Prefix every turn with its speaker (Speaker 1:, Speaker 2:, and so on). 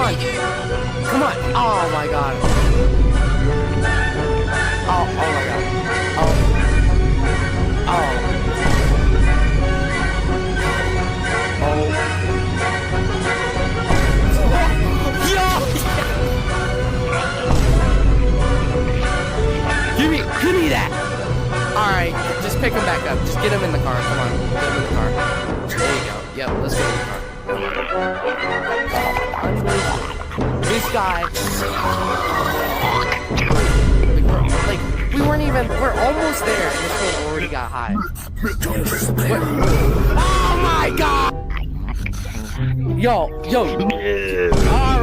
Speaker 1: on. Come on. Oh my god. Oh my god. Oh. Give me that. All right, just pick him back up. Just get him in the car. Come on, get him in the car. There you go. Yep, let's go in the car. Unbelievable. This guy. Like, we're almost there, and this one already got high. Oh my god! Yo. All right.